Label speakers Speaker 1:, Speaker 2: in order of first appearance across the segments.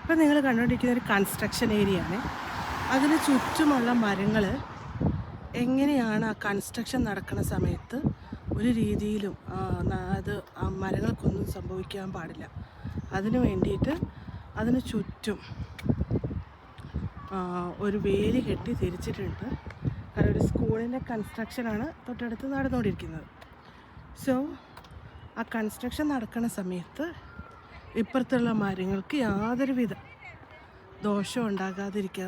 Speaker 1: ഇപ്പം നിങ്ങൾ കണ്ടുകൊണ്ടിരിക്കുന്ന ഒരു കൺസ്ട്രക്ഷൻ ഏരിയ ആണ്. അതിന് ചുറ്റുമുള്ള മരങ്ങൾ എങ്ങനെയാണ് ആ കൺസ്ട്രക്ഷൻ നടക്കുന്ന സമയത്ത് ഒരു രീതിയിലും അത് ആ മരങ്ങൾക്കൊന്നും സംഭവിക്കാൻ പാടില്ല. അതിന് വേണ്ടിയിട്ട് അതിന് ചുറ്റും ഒരു വേലി കെട്ടി തിരിച്ചിട്ടുണ്ട്. കാരണം ഒരു സ്കൂളിൻ്റെ കൺസ്ട്രക്ഷനാണ് തൊട്ടടുത്ത് നടന്നുകൊണ്ടിരിക്കുന്നത്. സോ ആ കൺസ്ട്രക്ഷൻ നടക്കുന്ന സമയത്ത് ഇപ്പുറത്തുള്ള മരങ്ങൾക്ക് യാതൊരുവിധ ദോഷം ഉണ്ടാവാതിരിക്കാൻ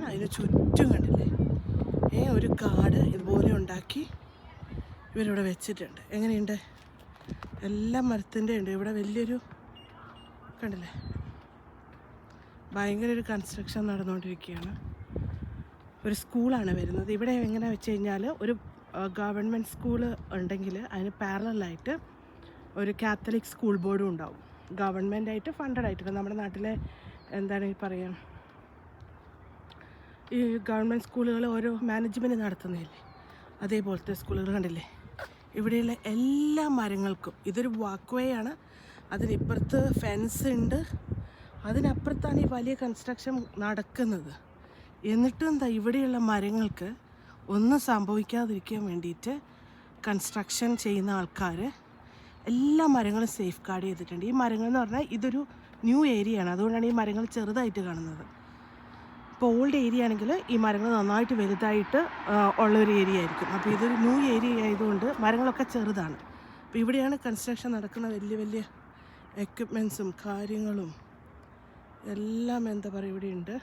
Speaker 1: അതിന് ചുറ്റും കണ്ടില്ലേ ഒരു കാട് ഇതുപോലെ ഉണ്ടാക്കി ഇവരിവിടെ വെച്ചിട്ടുണ്ട്. എങ്ങനെയുണ്ട്? എല്ലാ മരത്തിൻ്റെ ഉണ്ട്. ഇവിടെ വലിയൊരു കണ്ടില്ലേ, ഭയങ്കര ഒരു കൺസ്ട്രക്ഷൻ നടന്നുകൊണ്ടിരിക്കുകയാണ്. ഒരു സ്കൂളാണ് വരുന്നത്. ഇവിടെ എങ്ങനെ വെച്ച് കഴിഞ്ഞാൽ ഒരു ഗവൺമെൻറ് സ്കൂൾ ഉണ്ടെങ്കിൽ അതിന് പാരലായിട്ട് ഒരു കാത്തലിക് സ്കൂൾ ബോർഡും ഉണ്ടാവും. ഗവൺമെൻറ്റായിട്ട് ഫണ്ടഡായിട്ട് നമ്മുടെ നാട്ടിലെ എന്താണ് ഈ പറയുക, ഈ ഗവൺമെൻറ് സ്കൂളുകൾ ഓരോ മാനേജ്മെൻറ്റ് നടത്തുന്നില്ലേ, അതേപോലത്തെ സ്കൂളുകൾ കണ്ടില്ലേ. ഇവിടെയുള്ള എല്ലാ മരങ്ങൾക്കും ഇതൊരു വാക്ക് വേ ആണ്. അതിനിപ്പുറത്ത് ഫെൻസ് ഉണ്ട്. അതിനപ്പുറത്താണ് ഈ വലിയ കൺസ്ട്രക്ഷൻ നടക്കുന്നത്. എന്നിട്ടും എന്താ ഇവിടെയുള്ള മരങ്ങൾക്ക് ഒന്നും സംഭവിക്കാതിരിക്കാൻ വേണ്ടിയിട്ട് കൺസ്ട്രക്ഷൻ ചെയ്യുന്ന ആൾക്കാർ എല്ലാ മരങ്ങളും സേഫ് ഗാർഡ് ചെയ്തിട്ടുണ്ട്. ഈ മരങ്ങൾ എന്ന് പറഞ്ഞാൽ ഇതൊരു ന്യൂ ഏരിയ ആണ്. അതുകൊണ്ടാണ് ഈ മരങ്ങൾ ചെറുതായിട്ട് കാണുന്നത്. ഇപ്പോൾ ഓൾഡ് ഏരിയ ആണെങ്കിൽ ഈ മരങ്ങൾ നന്നായിട്ട് വലുതായിട്ട് ഉള്ളൊരു ഏരിയ ആയിരിക്കും. അപ്പോൾ ഇതൊരു ന്യൂ ഏരിയ ആയതുകൊണ്ട് മരങ്ങളൊക്കെ ചെറുതാണ്. അപ്പോൾ ഇവിടെയാണ് കൺസ്ട്രക്ഷൻ നടക്കുന്ന വലിയ വലിയ എക്യുപ്മെൻറ്റ്സും കാര്യങ്ങളും എല്ലാം എന്താ പറയുക ഇവിടെയുണ്ട്.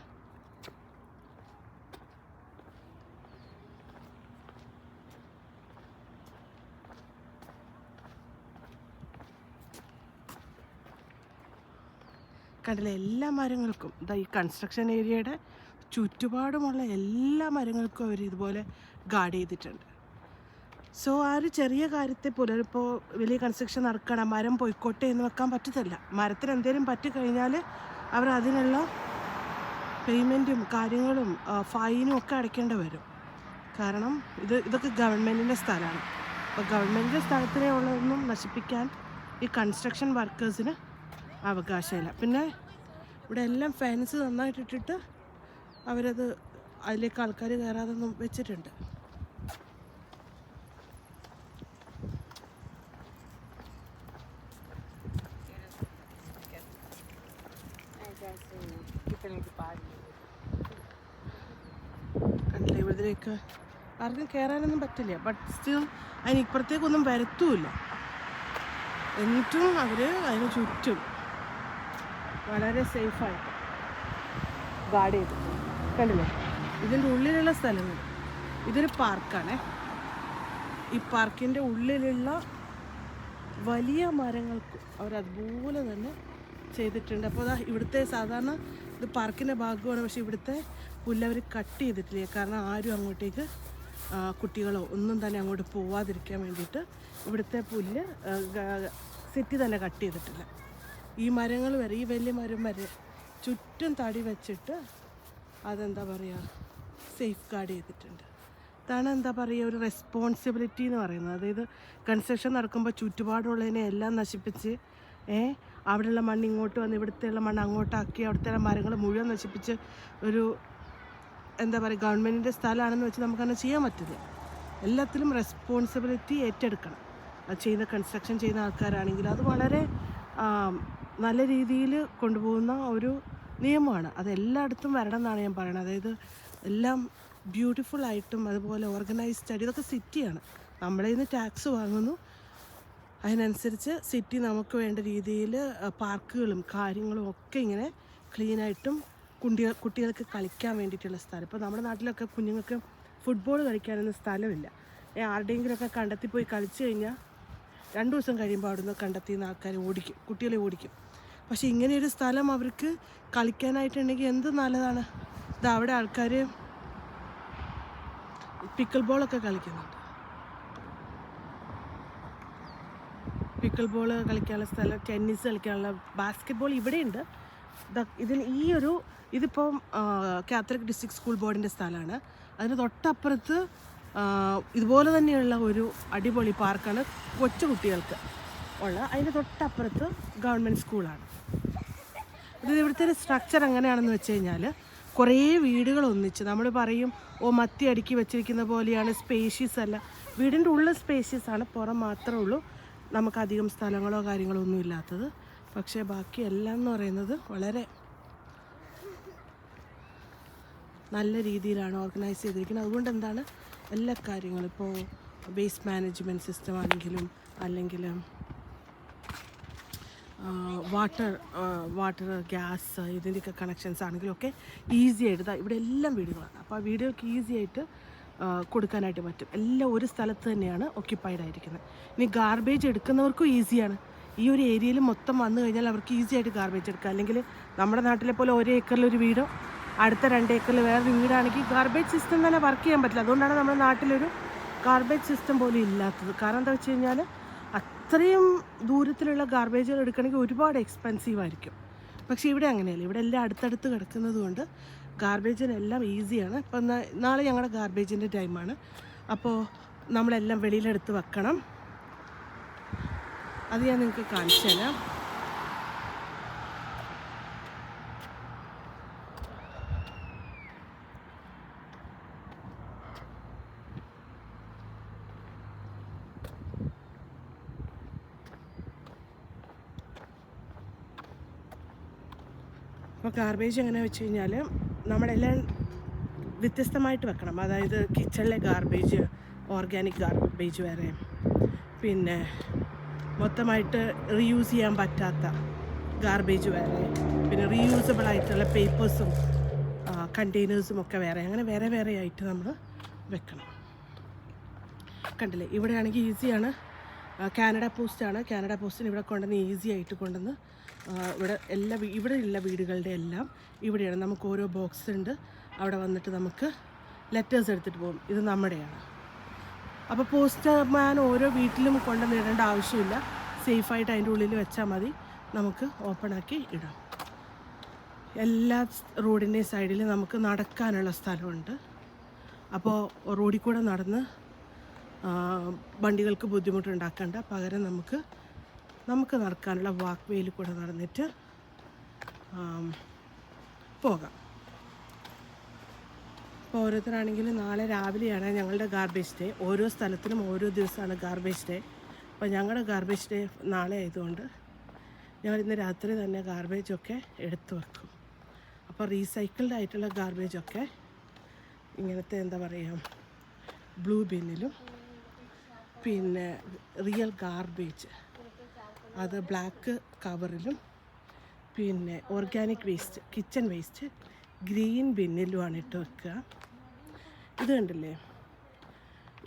Speaker 1: കണ്ടില്ലേ, എല്ലാ മരങ്ങൾക്കും ഈ കൺസ്ട്രക്ഷൻ ഏരിയയുടെ ചുറ്റുപാടുമുള്ള എല്ലാ മരങ്ങൾക്കും അവർ ഇതുപോലെ ഗാർഡ് ചെയ്തിട്ടുണ്ട്. സോ ആ ഒരു ചെറിയ കാര്യത്തെ പോലും ഇപ്പോൾ വലിയ കൺസ്ട്രക്ഷൻ നടക്കണം മരം പോയിക്കോട്ടെ എന്ന് വെക്കാൻ പറ്റത്തില്ല. മരത്തിന് എന്തെങ്കിലും പറ്റിക്കഴിഞ്ഞാൽ അവർ അതിനുള്ള പേയ്മെൻറ്റും കാര്യങ്ങളും ഫൈനും ഒക്കെ അടയ്ക്കേണ്ടി വരും. കാരണം ഇതൊക്കെ ഗവൺമെൻറ്റിൻ്റെ സ്ഥലമാണ്. അപ്പോൾ ഗവൺമെൻറ്റിൻ്റെ സ്ഥലത്തിനെ ഉള്ളതൊന്നും നശിപ്പിക്കാൻ ഈ കൺസ്ട്രക്ഷൻ വർക്കേഴ്സിന് അവകാശമില്ല. പിന്നെ ഇവിടെ എല്ലാം ഫെൻസ് നന്നായിട്ടിട്ടിട്ട് അവരത് അതിലേക്ക് ആൾക്കാർ കയറാതൊന്നും വെച്ചിട്ടുണ്ട്. കണ്ടില്ലേ, ഇവിടത്തേക്ക് ആർക്കും കയറാനൊന്നും പറ്റില്ല. ബട്ട് സ്റ്റിൽ അതിന് ഇപ്പുറത്തേക്കൊന്നും വരത്തുമില്ല. എന്നിട്ടും അവർ അതിന് ചുറ്റും വളരെ സേഫായിട്ട് ഗാർഡ് ചെയ്തിട്ടുണ്ട്. കണ്ടില്ലേ, ഇതിൻ്റെ ഉള്ളിലുള്ള സ്ഥലങ്ങൾ, ഇതൊരു പാർക്കാണ്. ഈ പാർക്കിൻ്റെ ഉള്ളിലുള്ള വലിയ മരങ്ങൾക്ക് അവരതുപോലെ തന്നെ ചെയ്തിട്ടുണ്ട്. അപ്പോൾ ഇവിടുത്തെ സാധാരണ ഇത് പാർക്കിൻ്റെ ഭാഗമാണ്, പക്ഷേ ഇവിടുത്തെ പുല്ലവർ കട്ട് ചെയ്തിട്ടില്ല. കാരണം ആരും അങ്ങോട്ടേക്ക് കുട്ടികളോ ഒന്നും തന്നെ അങ്ങോട്ട് പോവാതിരിക്കാൻ വേണ്ടിയിട്ട് ഇവിടുത്തെ പുല്ല് സിറ്റി തന്നെ കട്ട് ചെയ്തിട്ടില്ല. ഈ മരങ്ങൾ വരെ, ഈ വലിയ മരം വരെ ചുറ്റും തടി വെച്ചിട്ട് അതെന്താ പറയുക, സേഫ് ഗാർഡ് ചെയ്തിട്ടുണ്ട്. ഇതാണ് എന്താ പറയുക ഒരു റെസ്പോൺസിബിലിറ്റി എന്ന് പറയുന്നത്. അതായത് കൺസ്ട്രക്ഷൻ നടക്കുമ്പോൾ ചുറ്റുപാടുള്ളതിനെ എല്ലാം നശിപ്പിച്ച് അവിടെയുള്ള മണ്ണ് ഇങ്ങോട്ട് വന്ന് ഇവിടുത്തെയുള്ള മണ്ണ് അങ്ങോട്ടാക്കി അവിടുത്തെ മരങ്ങൾ മുഴുവൻ നശിപ്പിച്ച് ഒരു എന്താ പറയുക ഗവൺമെൻറ്റിൻ്റെ സ്ഥലമാണെന്ന് വെച്ച് നമുക്കങ്ങനെ ചെയ്യാൻ പറ്റില്ല. എല്ലാത്തിലും റെസ്പോൺസിബിലിറ്റി ഏറ്റെടുക്കണം. അത് ചെയ്യുന്ന കൺസ്ട്രക്ഷൻ ചെയ്യുന്ന ആൾക്കാരാണെങ്കിൽ അത് വളരെ നല്ല രീതിയിൽ കൊണ്ടുപോകുന്ന ഒരു നിയമമാണ്. അത് എല്ലായിടത്തും വരണം എന്നാണ് ഞാൻ പറയുന്നത്. അതായത് എല്ലാം ബ്യൂട്ടിഫുള്ളായിട്ടും അതുപോലെ ഓർഗനൈസ്ഡ് ആയിട്ട്. ഇതൊക്കെ സിറ്റിയാണ്, നമ്മളിൽ നിന്ന് ടാക്സ് വാങ്ങുന്നു, അതിനനുസരിച്ച് സിറ്റി നമുക്ക് വേണ്ട രീതിയിൽ പാർക്കുകളും കാര്യങ്ങളും ഒക്കെ ഇങ്ങനെ ക്ലീനായിട്ടും കുട്ടികൾക്ക് കളിക്കാൻ വേണ്ടിയിട്ടുള്ള സ്ഥലം. ഇപ്പോൾ നമ്മുടെ നാട്ടിലൊക്കെ കുഞ്ഞുങ്ങൾക്ക് ഫുട്ബോൾ കളിക്കാനൊന്നും സ്ഥലമില്ല. ആരുടെയെങ്കിലുമൊക്കെ കണ്ടെത്തി പോയി കളിച്ചു കഴിഞ്ഞാൽ 2 ദിവസം കഴിയുമ്പോൾ അവിടുന്ന് കണ്ടെത്തിയുന്ന ആൾക്കാർ ഓടിക്കും, കുട്ടികളെ ഓടിക്കും. പക്ഷേ ഇങ്ങനെയൊരു സ്ഥലം അവർക്ക് കളിക്കാനായിട്ടുണ്ടെങ്കിൽ എന്ത് നല്ലതാണ്. ഇത് അവിടെ ആൾക്കാർ പിക്കിൾ ബോളൊക്കെ കളിക്കുന്നുണ്ട്. പിക്കിൾ ബോൾ കളിക്കാനുള്ള സ്ഥലം, ടെന്നീസ് കളിക്കാനുള്ള, ബാസ്കറ്റ് ബോൾ ഇവിടെയുണ്ട്. ഇതിപ്പോൾ കാത്തലിക് ഡിസ്ട്രിക്ട് സ്കൂൾ ബോർഡിൻ്റെ സ്ഥലമാണ്. അതിന് തൊട്ടപ്പുറത്ത് ഇതുപോലെ തന്നെയുള്ള ഒരു അടിപൊളി പാർക്കാണ് കൊച്ചു കുട്ടികൾക്ക്. ഉള്ള അതിൻ്റെ തൊട്ടപ്പുറത്ത് ഗവൺമെൻറ് സ്കൂളാണ്. ഇത് ഇവിടുത്തെ ഒരു സ്ട്രക്ചർ എങ്ങനെയാണെന്ന് വെച്ച് കഴിഞ്ഞാൽ കുറേ വീടുകൾ ഒന്നിച്ച് നമ്മൾ പറയും മത്തി അടുക്കി വെച്ചിരിക്കുന്ന പോലെയാണ്, സ്പേഷ്യസ് അല്ല. വീടിൻ്റെ ഉള്ളിൽ സ്പേഷ്യസ് ആണ്, പുറം മാത്രമേ ഉള്ളൂ നമുക്കധികം സ്ഥലങ്ങളോ കാര്യങ്ങളോ ഒന്നും ഇല്ലാത്തത്. പക്ഷേ ബാക്കി എല്ലാം എന്ന് പറയുന്നത് വളരെ നല്ല രീതിയിലാണ് ഓർഗനൈസ് ചെയ്തിരിക്കുന്നത്. അതുകൊണ്ട് എന്താണ് എല്ലാ കാര്യങ്ങളും ഇപ്പോൾ വേസ്റ്റ് മാനേജ്മെൻറ്റ് സിസ്റ്റം ആണെങ്കിലും അല്ലെങ്കിൽ വാട്ടർ ഗ്യാസ് ഇതിൻ്റെയൊക്കെ കണക്ഷൻസ് ആണെങ്കിലും ഒക്കെ ഈസി ആയിട്ട് ഇവിടെ എല്ലാം വീടുകളാണ്. അപ്പോൾ ആ വീടുകൾക്ക് ഈസി ആയിട്ട് കൊടുക്കാനായിട്ട് പറ്റും. എല്ലാം ഒരു സ്ഥലത്ത് തന്നെയാണ് ഒക്യുപ്പൈഡ് ആയിരിക്കുന്നത്. ഇനി ഗാർബേജ് എടുക്കുന്നവർക്കും ഈസിയാണ്. ഈ ഒരു ഏരിയയിൽ മൊത്തം വന്നു കഴിഞ്ഞാൽ അവർക്ക് ഈസി ആയിട്ട് ഗാർബേജ് എടുക്കാം. അല്ലെങ്കിൽ നമ്മുടെ നാട്ടിലെ പോലെ 1 ഏക്കറിലൊരു വീടോ അടുത്ത 2 ഏക്കറിൽ വേറൊരു വീടാണെങ്കിൽ ഗാർബേജ് സിസ്റ്റം തന്നെ വർക്ക് ചെയ്യാൻ പറ്റില്ല. അതുകൊണ്ടാണ് നമ്മുടെ നാട്ടിലൊരു ഗാർബേജ് സിസ്റ്റം പോലും ഇല്ലാത്തത്. കാരണം എന്താ വെച്ച് കഴിഞ്ഞാൽ അത്രയും ദൂരത്തിലുള്ള ഗാർബേജുകൾ എടുക്കണമെങ്കിൽ ഒരുപാട് എക്സ്പെൻസീവ് ആയിരിക്കും. പക്ഷേ ഇവിടെ അങ്ങനെയല്ല. ഇവിടെ എല്ലാം അടുത്തടുത്ത് കിടക്കുന്നത് കൊണ്ട് ഗാർബേജിനെല്ലാം ഈസിയാണ്. ഇപ്പം നാളെ ഞങ്ങളുടെ ഗാർബേജിൻ്റെ ടൈമാണ്. അപ്പോൾ നമ്മളെല്ലാം വെളിയിലെടുത്ത് വെക്കണം. അത് ഞാൻ നിങ്ങൾക്ക് കാണിച്ചു തരാം. അപ്പോൾ ഗാർബേജ് എങ്ങനെ വെച്ച് കഴിഞ്ഞാൽ നമ്മളെല്ലാം വ്യത്യസ്തമായിട്ട് വെക്കണം. അതായത് കിച്ചണിലെ ഗാർബേജ്, ഓർഗാനിക് ഗാർബേജ് വേറെ, പിന്നെ മൊത്തമായിട്ട് റീയൂസ് ചെയ്യാൻ പറ്റാത്ത ഗാർബേജ് വേറെ, പിന്നെ റീയൂസബിൾ ആയിട്ടുള്ള പേപ്പേഴ്സും കണ്ടെയ്നേഴ്സും ഒക്കെ വേറെ, അങ്ങനെ വേറെ വേറെ ആയിട്ട് നമ്മൾ വെക്കണം. കണ്ടില്ലേ, ഇവിടെയാണെങ്കിൽ ഈസിയാണ്. കാനഡ പോസ്റ്റാണ്. കാനഡ പോസ്റ്റിന് ഇവിടെ കൊണ്ടുവന്ന് ഈസി ആയിട്ട് കൊണ്ടുവന്ന് ഇവിടെ ഉള്ള വീടുകളുടെ എല്ലാം ഇവിടെയാണ്. നമുക്ക് ഓരോ ബോക്സ് ഉണ്ട്. അവിടെ വന്നിട്ട് നമുക്ക് ലെറ്റേഴ്സ് എടുത്തിട്ട് പോകും. ഇത് നമ്മുടെയാണ്. അപ്പോൾ പോസ്റ്റ്മാൻ ഓരോ വീട്ടിലും കൊണ്ടുവന്ന് ഇടേണ്ട ആവശ്യമില്ല. സേഫായിട്ട് അതിൻ്റെ ഉള്ളിൽ വെച്ചാൽ മതി. നമുക്ക് ഓപ്പണാക്കി ഇടാം. എല്ലാ റോഡിൻ്റെയും സൈഡിൽ നമുക്ക് നടക്കാനുള്ള സ്ഥലമുണ്ട്. അപ്പോൾ റോഡിൽ കൂടെ നടന്ന് വണ്ടികൾക്ക് ബുദ്ധിമുട്ടുണ്ടാക്കേണ്ട, പകരം നമുക്ക് നടക്കാനുള്ള വാക്ക് വേയിൽ കൂടെ നടന്നിട്ട് പോകാം. അപ്പോൾ ഓരോരുത്തരാണെങ്കിലും നാളെ രാവിലെയാണ് ഞങ്ങളുടെ ഗാർബേജ് ഡേ. ഓരോ സ്ഥലത്തിനും ഓരോ ദിവസമാണ് ഗാർബേജ് ഡേ. അപ്പോൾ ഞങ്ങളുടെ ഗാർബേജ് ഡേ നാളെ ആയതുകൊണ്ട് ഞങ്ങൾ ഇന്ന് രാത്രി തന്നെ ഗാർബേജൊക്കെ എടുത്തു വെക്കും. അപ്പോൾ റീസൈക്കിൾഡ് ആയിട്ടുള്ള ഗാർബേജൊക്കെ ഇങ്ങനത്തെ എന്താ പറയുക ബ്ലൂ ബിന്നിലും, പിന്നെ റിയൽ ഗാർബേജ് അത് ബ്ലാക്ക് കവറിലും, പിന്നെ organic waste, kitchen waste green ബിന്നിലുമാണ് ഇട്ട് വെക്കുക. ഇത് കണ്ടില്ലേ,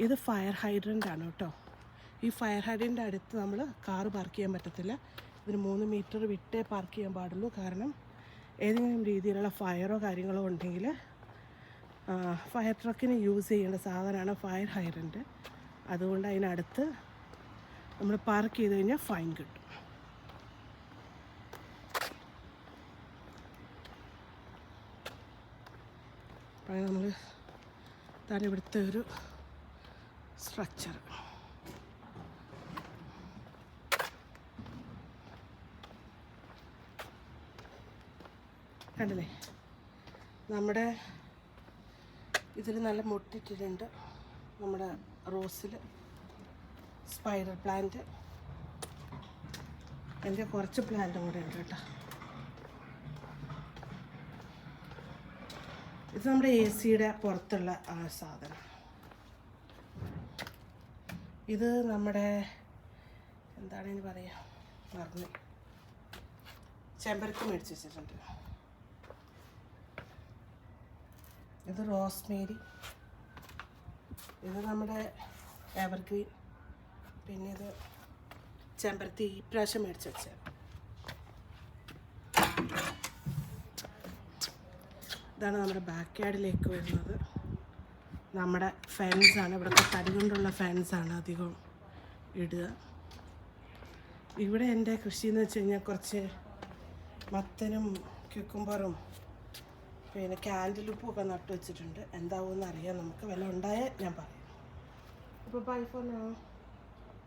Speaker 1: ഇത് ഫയർ ഹൈഡ്രൻ്റ് ആണ് കേട്ടോ. ഈ ഫയർ ഹൈഡ്രൻ്റ് അടുത്ത് നമ്മൾ കാറ് പാർക്ക് ചെയ്യാൻ പറ്റത്തില്ല. ഇതിന് 3 മീറ്റർ വിട്ടേ പാർക്ക് ചെയ്യാൻ പാടുള്ളൂ. കാരണം ഏതെങ്കിലും രീതിയിലുള്ള ഫയറോ കാര്യങ്ങളോ ഉണ്ടെങ്കിൽ ഫയർ ട്രക്കിന് യൂസ് ചെയ്യേണ്ട സാധനമാണ് ഫയർ ഹൈഡ്രൻ്റ്. അതുകൊണ്ട് അതിനടുത്ത് നമ്മൾ പാർക്ക് ചെയ്ത് കഴിഞ്ഞാൽ ഫൈൻ കിട്ടും. അപ്പോൾ നമ്മൾ ഇതാണ് ഇവിടുത്തെ ഒരു സ്ട്രക്ചർ. കണ്ടില്ലേ, നമ്മുടെ ഇതിൽ നല്ല മുട്ടിട്ടിട്ടുണ്ട്. നമ്മുടെ റോസിൽ സ്പൈഡർ പ്ലാന്റ്, എൻ്റെ കുറച്ച് പ്ലാന്റും കൂടെ ഉണ്ട് കേട്ടോ. ഇത് നമ്മുടെ AC-യുടെ പുറത്തുള്ള സാധനം. ഇത് നമ്മുടെ എന്താണ് ഇനി പറയുക, മറന്നു, ചെമ്പരത്തി മേടിച്ച് വെച്ചിട്ടുണ്ട്. ഇത് റോസ്മേരി, ഇത് നമ്മുടെ എവർഗ്രീൻ, പിന്നെ ഇത് ചെമ്പരത്തി ഇപ്രാവശ്യം മേടിച്ച് വെച്ചത്. ഇതാണ് നമ്മുടെ ബാക്ക് യാർഡിലേക്ക് വരുന്നത്. നമ്മുടെ ഫെൻസാണ്. ഇവിടുത്തെ തടി കൊണ്ടുള്ള ഫെൻസാണ് അധികം ഇടുക. ഇവിടെ എൻ്റെ കൃഷി എന്ന് വെച്ച് കഴിഞ്ഞാൽ കുറച്ച് മത്തനും ക്യുക്കുംബറും പിന്നെ ക്യാൻഡിലുപ്പും ഒക്കെ നട്ടു വെച്ചിട്ടുണ്ട്. എന്താവുമെന്ന് അറിയാം. നമുക്ക് വില ഉണ്ടായാൽ ഞാൻ പറയാം. അപ്പോൾ ബൈ ഫോർ നൗ.